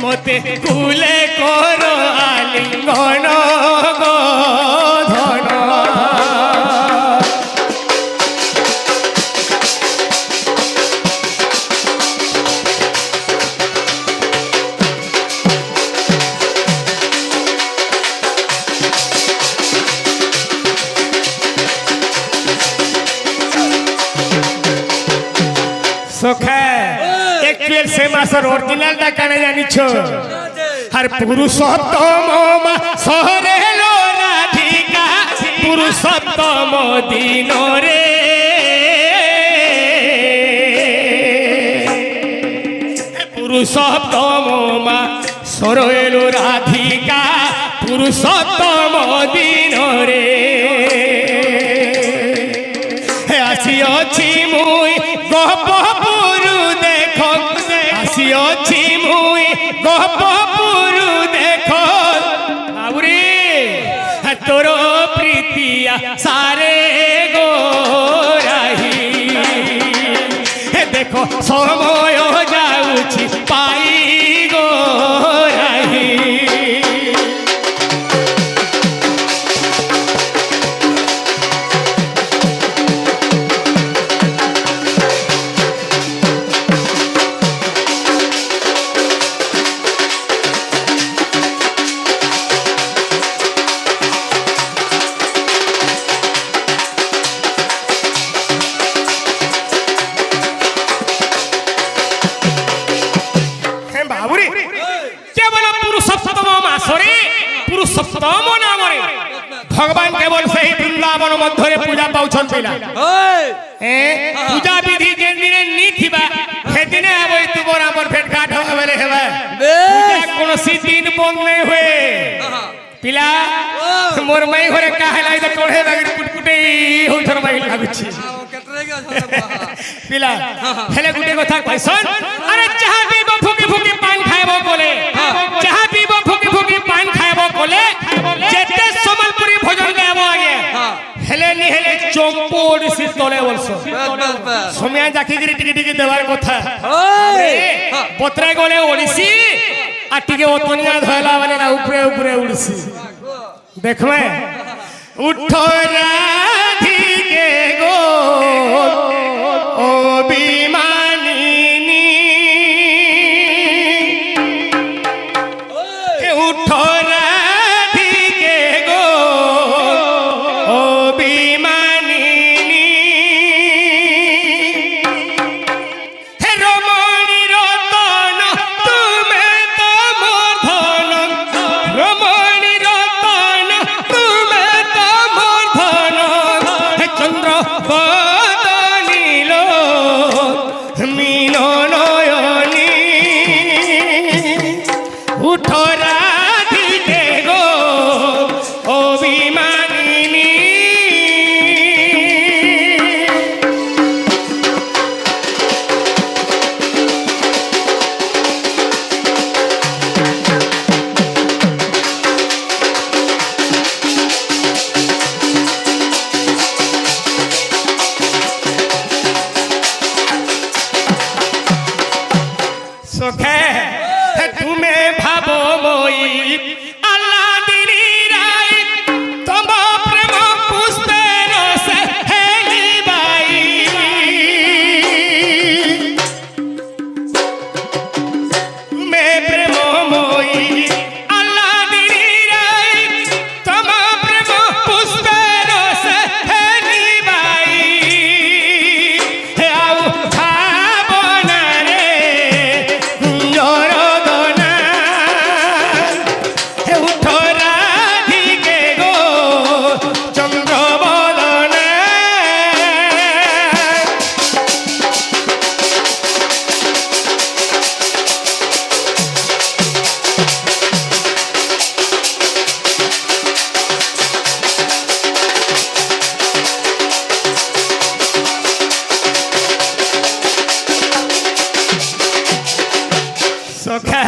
মতে কুলে কর আলিঙ্গন গো ধন। সখা একচুয়াল সে মাসের অরিজিনালটা কানে জানিছ? আর পুরুষোত্তম শহরে লো রাধিকা পুরুষোত্তম দিন রে। পুরুষোত্তম শহরে লো রাধিকা পুরুষোত্তম দিন রে। আসিଅଛି মুই গহপুরু দেখ, আসিଅছি মুই গহপুরু দেখ বাবুরে তোর প্রীতিয়া সারে গো রাহি। দেখো সময় যাଉଛି পাই গো রাহি। পুরুষোত্তম নামরে ভগবান কেবল সেই বৃন্দাবন মধ্যে পূজা পাউছন পিলা। পূজা বিধি যে দিনে নি থিবা সেদিনে আবই তুমর আমর ভেট ঘাট হবে বলে হেবা। পূজা কোনসি দিন বন্ধ নাই হুয়ে পিলা। মোর মাই ঘরে কাহেলাই তো কোড়ে বাগি কুটকুটে হইছর মাই লাগুছি পিলা। হেলে গুটে কথা কইছন আরে চাহা পিব ফুকি ফুকি পান খাইব বলে, চাহা পিব ফুকি ফুকি পান খাইব বলে যেতে সম্বলপুরি ভোজন গাইব আগে হেলে নি হেলে চম্পড় সি তলে বলছ সমিয়া জাকি গিরি টিকি টিকি দেবার কথা। পত্রে গলে ওড়িছি আর টিকে অতনিয়া ধয়লা মানে না উপরে উপরে উড়ছি। দেখবে উঠ রাধিকে গো ও বিমানিনী, উঠ রাধিকে গো ও বিমানিনী। হে রমণী রতন তুমি তো মোর ধন, রমণী রতন তুমি তো মোর ধন। হে চন্দ্র বদনীল মিলনয়নী, উঠ রাধিকে গো ও বিমানিনী। সখে তুমি ভাবো মই আল্লাদিনী রাই, তব প্রেম পুষ্পের সে হেলিবাই। তুমি প্রেম মই আল্লাদিনী রাই, তব প্রেম পুষ্পের সে হেলিবাই। আউ ভাবনা রে জরদনা, উঠ রাধিকে গো চন্দ্র বদনা। সখা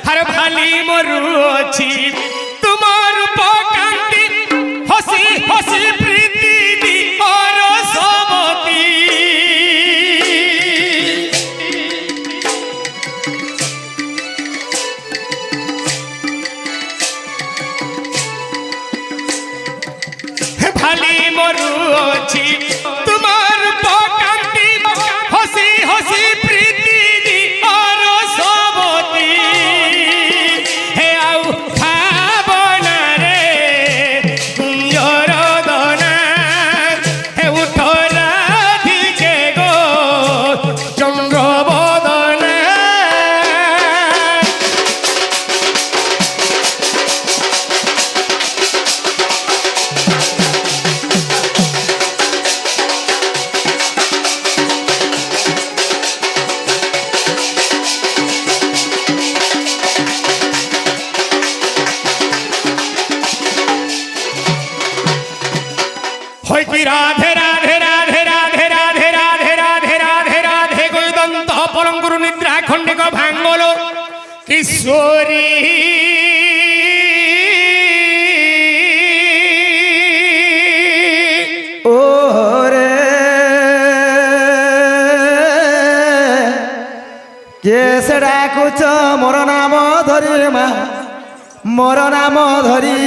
হর ভালি মরু অছি তোমার উপকান্তি, হসি হসি প্রীতি দি অরসবতী। ଅଛି ତୁମର ପକାନ୍ତି ହସି ହସି ପ୍ରୀତି ଅରସବତୀ ହେ ଆଉ ଭାବନାରେ କୁଞ୍ଜର ଦନା ହେ ଉଠ ରାଧିକେ ଗୋ ଚନ୍ଦ୍ରବଦନା হইকি রাধে রাধে রাধে রাধে রাধে রাধে রাধে রাধে রাধে গৈদন্ত পরঙ্গুরু নিদ্রা খণ্ডিক ভাঙ্গল কিশোরী ওরে কেসে ডাকুছ মোর নাম ধরি মা মোর নাম ধরি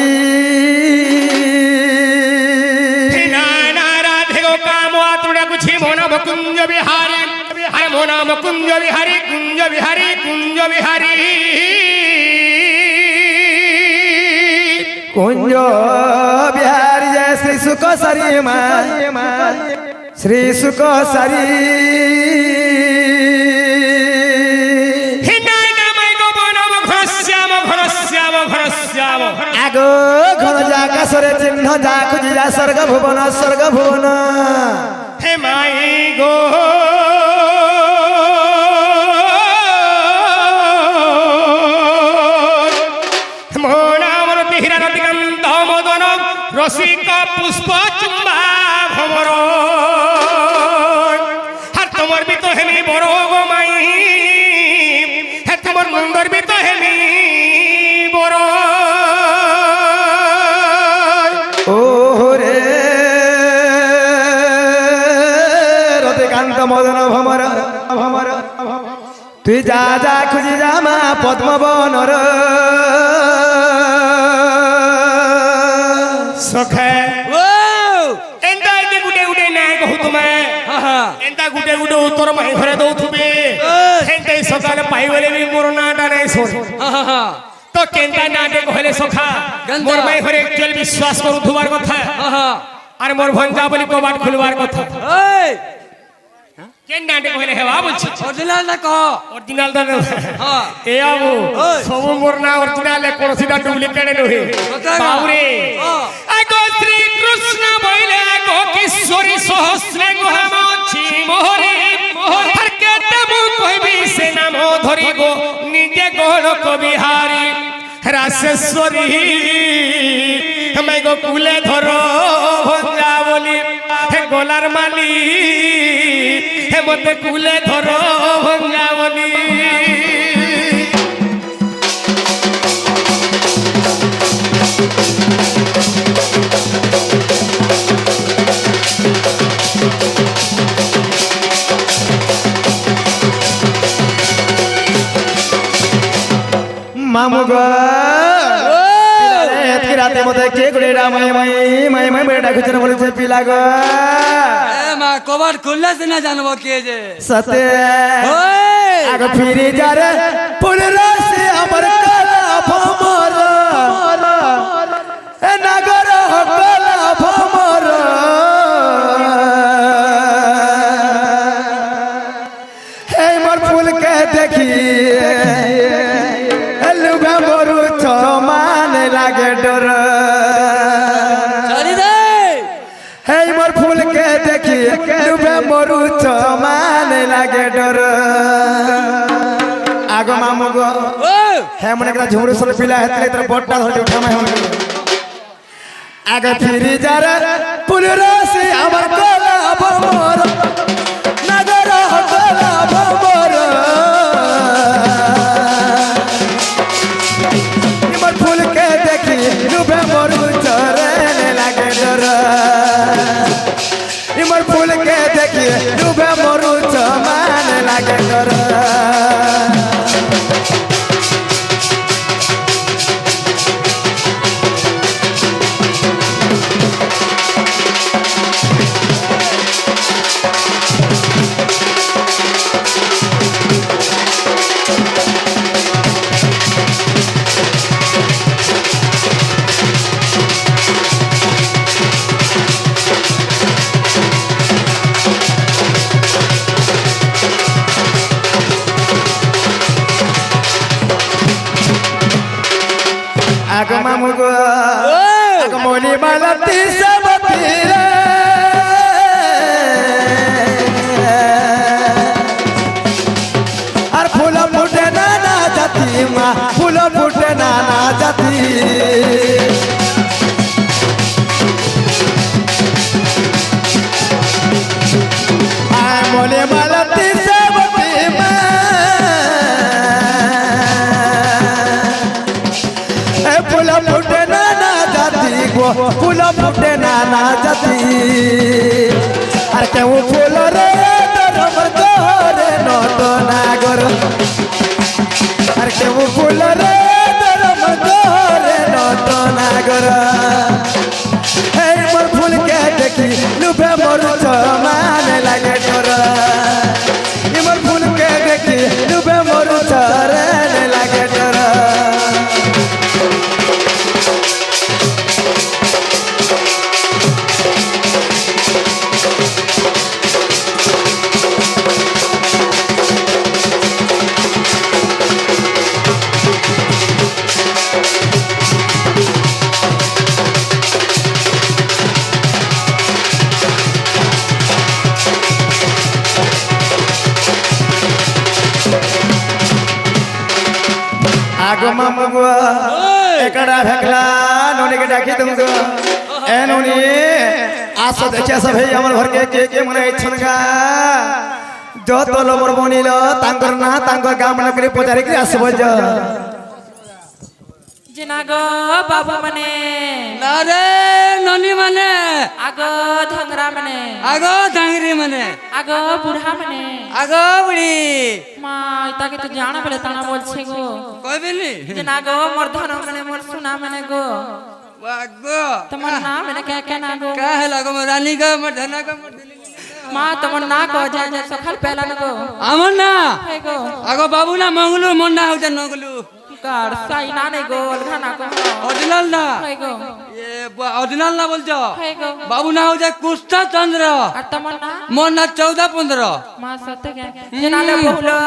কুঞ্জ বিহারী আরে মো নাম কুঞ্জ বিহারী কুঞ্জ বিহারী কুঞ্জ বিহারী কুঞ্জ বিহারী জয় শ্রী সুখ সারি মা শ্রী সুখ সারি আগ ঘন জাকাশরে চিহ্ন যা খুঁজি যা স্বর্গ ভুবন স্বর্গ ভুবন হে মাই গো মোনামর তিহিরা নদিকান্ত মদন রসিক পুষ্প চুম্বা ভবর আর তোমার বিত হেমি বড় গো মাই হে তোমার মন্দর বিত হেমি বড় ওরে রতিকান্ত মদন ভমর ভমর তুই যা যা খুঁজি যা মা পদ্মবনর সখে এন্তা যে গুটে গুটে নাই কহু তুমি এন্তা গুটে গুটে উত্তর মাই ঘরে দউথুবে হেন্তে সকালে পাইবলে বি মোর নাটা নাই শোন তো কেন্তা নাটে কহলে সখা মোর মাই ঘরে একচুয়ালি বিশ্বাস করুথুবার কথা আর মোর ভঞ্জা বলি কবাট খুলবার কথা কেন নাটে কহলে হেবা বলছি অরিজিনাল না কহ অরিজিনাল দা এ আবু সবু মোর না অরিজিনাল কোনসিটা ডুপ্লিকেট নহে বাউরে আগো শ্রী কৃষ্ণ বইলে আগো কিশোরী সহস্রে গোহামছি মোহরে হর কেতে মু কইবি সে নাম ধরি গো নিজে গোলক বিহারী রাসেশ্বরী আমি গো কুলে ধর ভঞ্জা বলি হে গোলার মালি হে মতে কুলে ধর ভঞ্জা বলি মামু গো এতকি রাতে মতে কে করে মাই মাই মাই মাই বেটা খুঁজে বলেছে পিলা গো এ মা কবাট খুললে না জানবো কে যে সতে ওই আগ ফিরে যারে পুনরা সে আমার কলা ভমর এ নগর কলা ভমর হে মোর ফুল কে দেখি লুগা মরু ছমান লাগে ডর চলি দে হে মোর ফুল কে দেখি লুগা মরু ছমান লাগে ডর আগ মামু গো ও হে মনে করা ঝুমরু সলে পিলা হেতলে তোর বটটা ধরে উঠা মাই হন আগে ফিরি যারে পুনরা সে আমার কলা ভমর নগর কলা ভমর মোর ফুল কে দেখি ডুবে মরু চরে লাগে ডর মোর ফুল কে দেখি ডুবে মরু চমান লাগে ডর आग मामू गो आग मोली मालती सब तीरे और फूल फूटे नाना जाती माँ फूल फूटे नाना जाती मोली मालती सब तीरे फूल फूटे नाना जाती गो फूल फूटे नाना जाती अरे केहू फूल रे दरम गोरे नट नागर अरे केहू फूल रे दरम गोरे नट नागर हे मोर फूल के देखी लुभे मोर मान लागे डर मोर फूल के देखी लुभे मोर चरण लागे डर आगो मामू एकड़ा भेकला नोनी के डाकी तुमको ए नोनी आस देखिया सब है हमर घर के मने इच्छनगा जो तो लोबर बनिलो तांकर ना तांकर गाम मन करे पचारे के आसबो ज जिनागो बाबू मने अरे ननी मने आगो धंगरा मने आगो धांगरी मने आगो बुढ़ा मने आगो बुढ़ी माँ इता के तो जाना पड़े ताना बोल छे गो कोई बिल्ली जिनागो मोर धनो मने मोर सुना मने गो वागो तमन ना मने क्या ना गो का है लागो रानी का मधना का माँ तमन ना को जा जा सखल पहला न गो आमन ना हे गो आगो बाबू ना मंगलू मन ना हो जा नगलू कार साई ना ने गो अलघना को ओरिजिनल ना हे गो ये ओरिजिनल ना बोल जो हे गो बाबू ना हो जा कुस्ता चंद्र और तमन ना मन ना 14-15 माँ सत्य क्या जिनाले बोलो